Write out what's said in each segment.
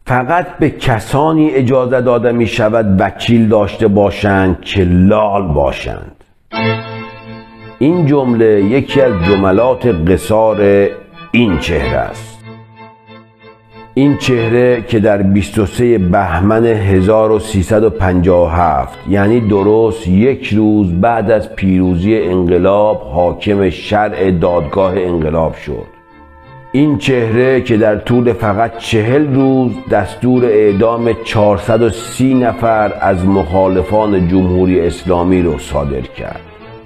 فقط به کسانی اجازه داده می شود وکیل داشته باشند که لال باشند. این جمله یکی از جملات قصار این چهره است. این چهره که در 23 بهمن 1357 یعنی درست یک روز بعد از پیروزی انقلاب حاکم شرع دادگاه انقلاب شد. این چهره که در طول فقط 40 روز دستور اعدام 430 نفر از مخالفان جمهوری اسلامی رو صادر کرد.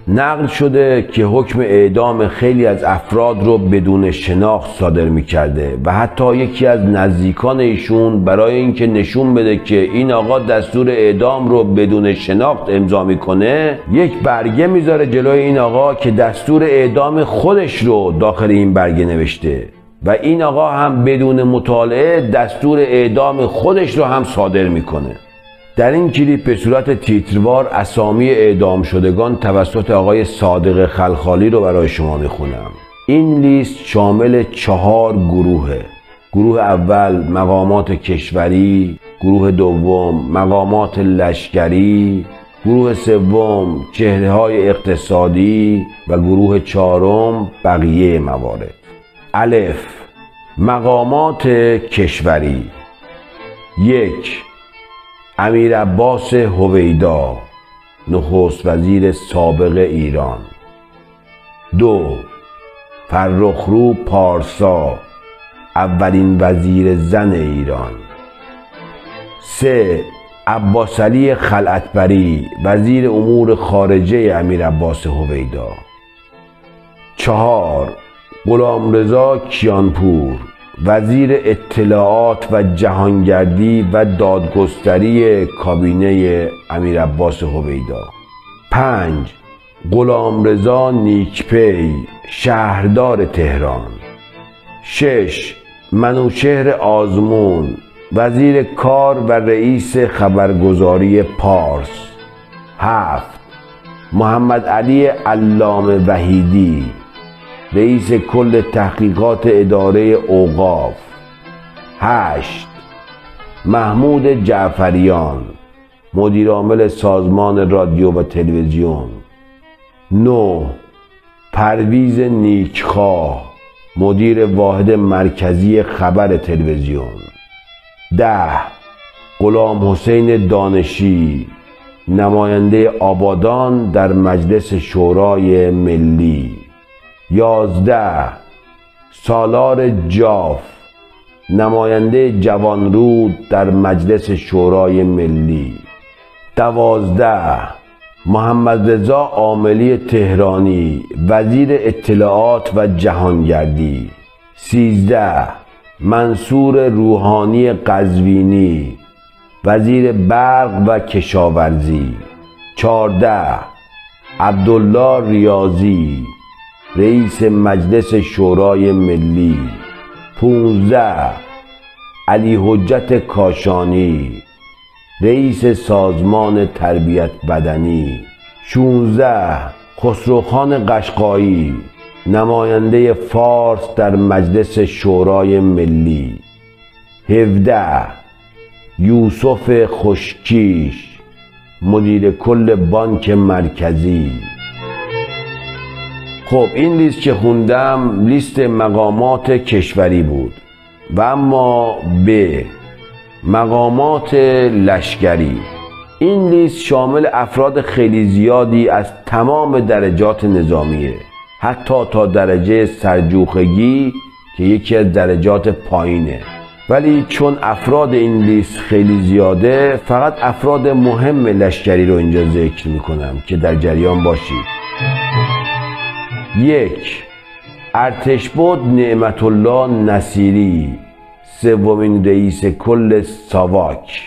نقل شده که حکم اعدام خیلی از افراد رو بدون شناخت صادر می‌کرده و حتی یکی از نزدیکان ایشون برای اینکه نشون بده که این آقا دستور اعدام رو بدون شناخت امضا میکنه، یک برگه میذاره جلوی این آقا که دستور اعدام خودش رو داخل این برگه نوشته و این آقا هم بدون مطالعه دستور اعدام خودش رو هم صادر میکنه. در این کلیپ به صورت تیتروار اسامی اعدام شدگان توسط آقای صادق خلخالی رو برای شما میخونم. این لیست شامل 4 گروهه. گروه اول مقامات کشوری، گروه دوم مقامات لشکری، گروه سوم چهره‌های اقتصادی و گروه چهارم بقیه موارد. الف، مقامات کشوری. 1. امیر عباس هویدا، نخست وزیر سابق ایران. 2. فرخرو پارسا، اولین وزیر زن ایران. 3. عباسعلی خلعتبری، وزیر امور خارجه امیر عباس هویدا. 4. غلامرضا کیانپور، وزیر اطلاعات و جهانگردی و دادگستری کابینه امیر عباس هویدا. 5. غلامرضا نیکپی، شهردار تهران. 6. منوچهر آزمون، وزیر کار و رئیس خبرگزاری پارس. 7. محمد علی علامه وحیدی، رئیس کل تحقیقات اداره اوقاف. 8. محمود جعفریان، مدیرعامل سازمان رادیو و تلویزیون. 9. پرویز نیکخواه، مدیر واحد مرکزی خبر تلویزیون. 10. غلام حسین دانشی، نماینده آبادان در مجلس شورای ملی. 11. سالار جاف، نماینده جوانرود در مجلس شورای ملی. 12. محمد رضا عاملی تهرانی، وزیر اطلاعات و جهانگردی. 13. منصور روحانی قزوینی، وزیر برق و کشاورزی. 14. عبدالله ریاضی، رئیس مجلس شورای ملی. 15. علی حجت کاشانی، رئیس سازمان تربیت بدنی. 16. خسروخان قشقایی، نماینده فارس در مجلس شورای ملی. 17. یوسف خوشکیش، مدیر کل بانک مرکزی. خب این لیست که خوندم لیست مقامات کشوری بود و اما به مقامات لشکری. این لیست شامل افراد خیلی زیادی از تمام درجات نظامیه، حتی تا درجه سرجوخگی که یکی از درجات پایینه. ولی چون افراد این لیست خیلی زیاده فقط افراد مهم لشکری رو اینجا ذکر میکنم که در جریان باشید. 1. ارتشبد نعمت الله نصیری، سومین رئیس کل ساواک.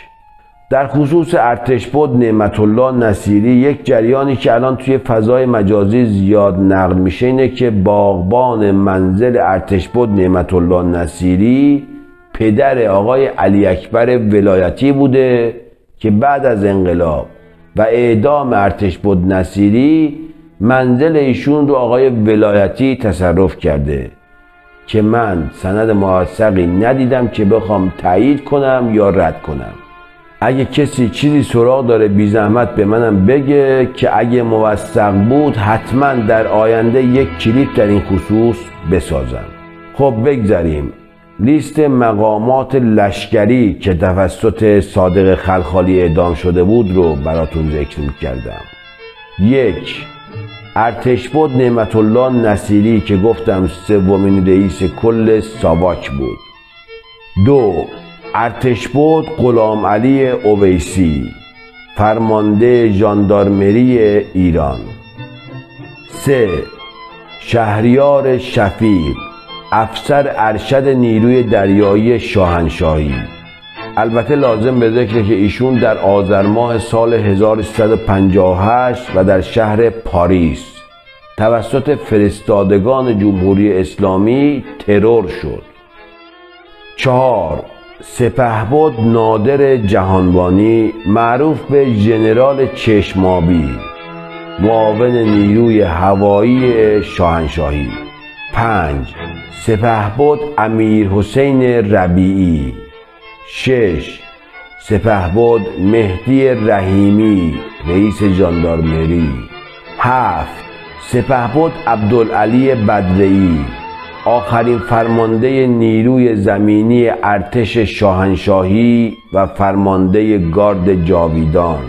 در خصوص ارتشبد نعمت الله نصیری یک جریانی که الان توی فضای مجازی زیاد نقل میشه اینه که باغبان منزل ارتشبد نعمت الله نصیری پدر آقای علی اکبر ولایتی بوده که بعد از انقلاب و اعدام ارتشبد نصیری منزل ایشون رو آقای ولایتی تصرف کرده که من سند موثقی ندیدم که بخوام تایید کنم یا رد کنم. اگه کسی چیزی سراغ داره بی زحمت به منم بگه که اگه موثق بود حتما در آینده یک کلیپ در این خصوص بسازم. خب بگذاریم. لیست مقامات لشکری که توسط صادق خلخالی اعدام شده بود رو براتون ذکر کردم. 1. ارتشبد نعمت الله نصیری که گفتم سومین رئیس کل ساواک بود. 2. ارتشبد غلام علی اویسی فرمانده ژاندارمری ایران. 3. شهریار شفیق افسر ارشد نیروی دریایی شاهنشاهی. البته لازم به ذکره که ایشون در آذر ماه سال 1358 و در شهر پاریس توسط فرستادگان جمهوری اسلامی ترور شد. 4. سپهبد نادر جهانبانی معروف به ژنرال چشمابی معاون نیروی هوایی شاهنشاهی. 5. سپهبد امیر حسین ربیعی. 6. سپهبد مهدی رحیمی رئیس ژاندارمری. 7. سپهبد عبدالعلی بدرعی آخرین فرمانده نیروی زمینی ارتش شاهنشاهی و فرمانده گارد جاویدان.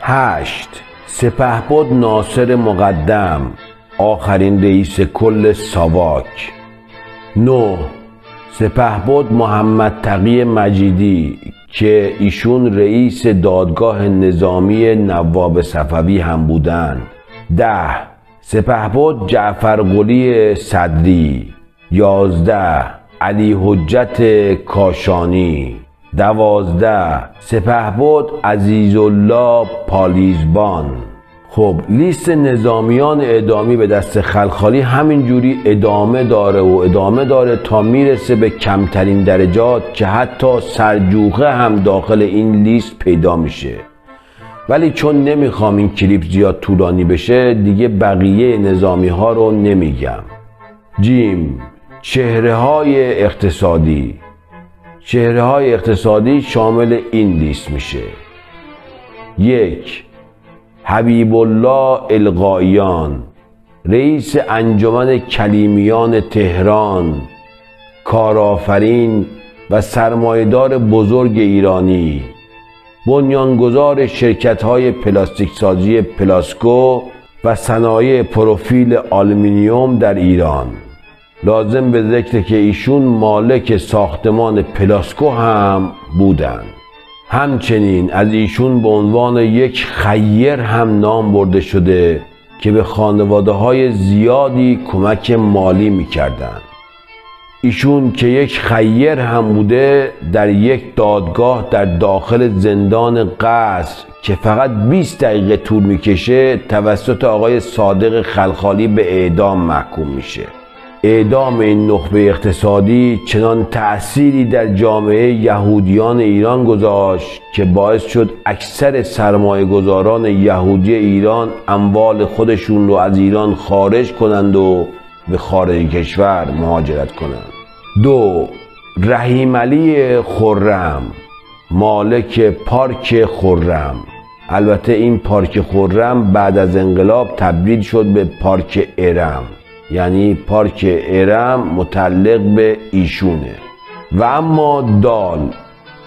8. سپهبد ناصر مقدم آخرین رئیس کل ساواک. 9. سپهبد محمد تقی مجیدی که ایشون رئیس دادگاه نظامی نواب صفوی هم بودند. 10. سپهبد جعفر قلی صدری. 11. علی حجت کاشانی. 12. سپهبد عزیزالله پالیزبان. خب لیست نظامیان اعدامی به دست خلخالی همینجوری ادامه داره تا میرسه به کمترین درجات که حتی سرجوقه هم داخل این لیست پیدا میشه. ولی چون نمیخوام این کلیپ زیاد طولانی بشه دیگه بقیه نظامی ها رو نمیگم. جیم. چهره های اقتصادی شامل این لیست میشه. 1. حبیب الله القاییان رئیس انجمن کلیمیان تهران، کارآفرین و سرمایه‌دار بزرگ ایرانی، بنیانگذار شرکت‌های پلاستیک سازی پلاسکو و صنایع پروفیل آلومینیوم در ایران. لازم به ذکر که ایشون مالک ساختمان پلاسکو هم بودند. همچنین از ایشون به عنوان یک خیر هم نام برده شده که به خانواده‌های زیادی کمک مالی می‌کردند. ایشون که یک خیر هم بوده در یک دادگاه در داخل زندان قصر که فقط 20 دقیقه طول میکشه توسط آقای صادق خلخالی به اعدام محکوم میشه. اعدام این نخبه اقتصادی چنان تأثیری در جامعه یهودیان ایران گذاشت که باعث شد اکثر سرمایه‌گذاران یهودی ایران اموال خودشون رو از ایران خارج کنند و به خارج کشور مهاجرت کنند. 2. رحیم علی خرم مالک پارک خرم. البته این پارک خرم بعد از انقلاب تبدیل شد به پارک ارم، یعنی پارک ارم متعلق به ایشونه. و اما دال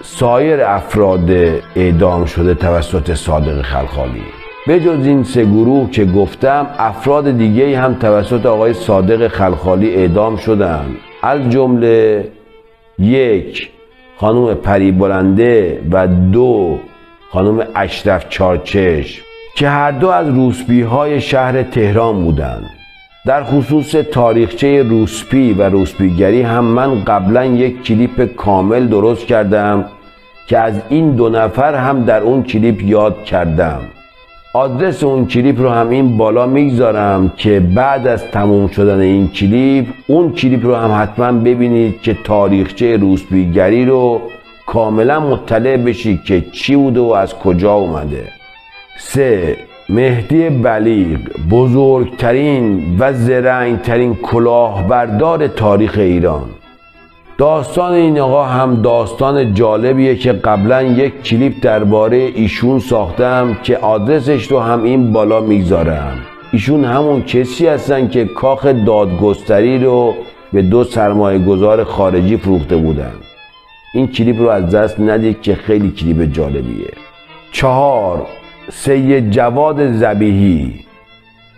سایر افراد اعدام شده توسط صادق خلخالی. به جز این 3 گروه که گفتم افراد دیگه هم توسط آقای صادق خلخالی اعدام شدند، از جمله 1. خانم پریبلنده و 2. خانم اشرف چارچشم که هر دو از روسپی‌های شهر تهران بودند. در خصوص تاریخچه روسپی و روسپیگری هم من قبلا یک کلیپ کامل درست کردم که از این 2 نفر هم در اون کلیپ یاد کردم. آدرس اون کلیپ رو هم این بالا میگذارم که بعد از تموم شدن این کلیپ اون کلیپ رو هم حتما ببینید که تاریخچه روسپیگری رو کاملا مطلع بشید که چی بوده و از کجا اومده. 3. مهدی بلیغ بزرگترین و زرنگترین کلاهبردار تاریخ ایران. داستان این آقا هم داستان جالبیه که قبلا یک کلیپ درباره ایشون ساختم که آدرسش رو هم این بالا میگذارم. ایشون همون کسی هستن که کاخ دادگستری رو به 2 سرمایه‌گذار خارجی فروخته بودن. این کلیپ رو از دست ندید که خیلی کلیپ جالبیه. 4. سید جواد ذبیحی.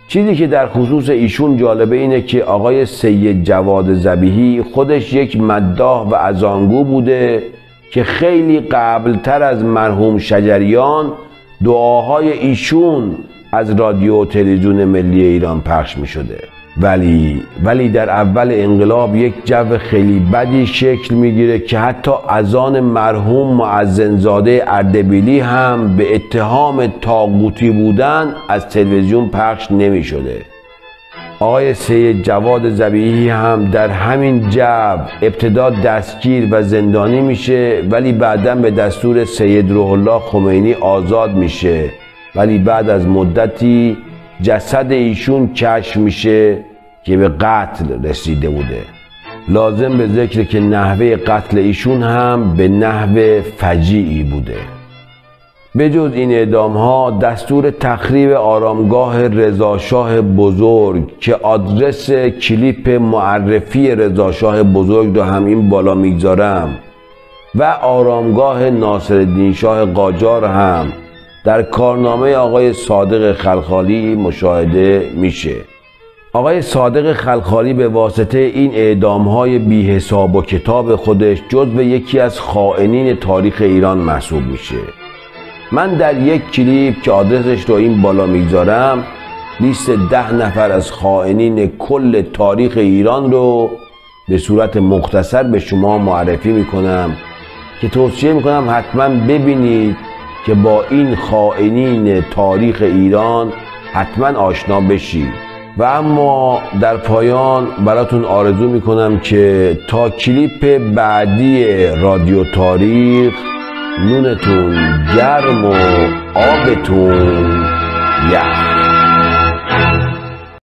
چیزی که در خصوص ایشون جالبه اینه که آقای سید جواد ذبیحی خودش یک مداح و اذانگو بوده که خیلی قبلتر از مرحوم شجریان دعاهای ایشون از رادیو و تلویزیون ملی ایران پخش می شده. ولی در اول انقلاب یک جو خیلی بدی شکل میگیره که حتی اذان مرحوم مؤذنزاده اردبیلی هم به اتهام طاغوتی بودن از تلویزیون پخش نمی شده. آقای سید جواد ذبیحی هم در همین جو ابتدا دستگیر و زندانی میشه، ولی بعداً به دستور سید روح الله خمینی آزاد میشه، ولی بعد از مدتی جسد ایشون کشف میشه که به قتل رسیده بوده. لازم به ذکر که نحوه قتل ایشون هم به نحو فجیعی بوده. به جز این اعدام ها دستور تخریب آرامگاه رضاشاه بزرگ که آدرس کلیپ معرفی رضاشاه بزرگ رو هم این بالا میگذارم و آرامگاه ناصرالدین شاه قاجار هم در کارنامه آقای صادق خلخالی مشاهده میشه. آقای صادق خلخالی به واسطه این اعدام‌های بی حساب و کتاب خودش جزو یکی از خائنین تاریخ ایران محسوب میشه. من در یک کلیپ که آدرسش رو این بالا میگذارم لیست 10 نفر از خائنین کل تاریخ ایران رو به صورت مختصر به شما معرفی میکنم که توصیه میکنم حتما ببینید که با این خائنین تاریخ ایران حتما آشنا بشید. و اما در پایان براتون آرزو میکنم که تا کلیپ بعدی رادیو تاریخ نونتون گرم و آبتون یخ.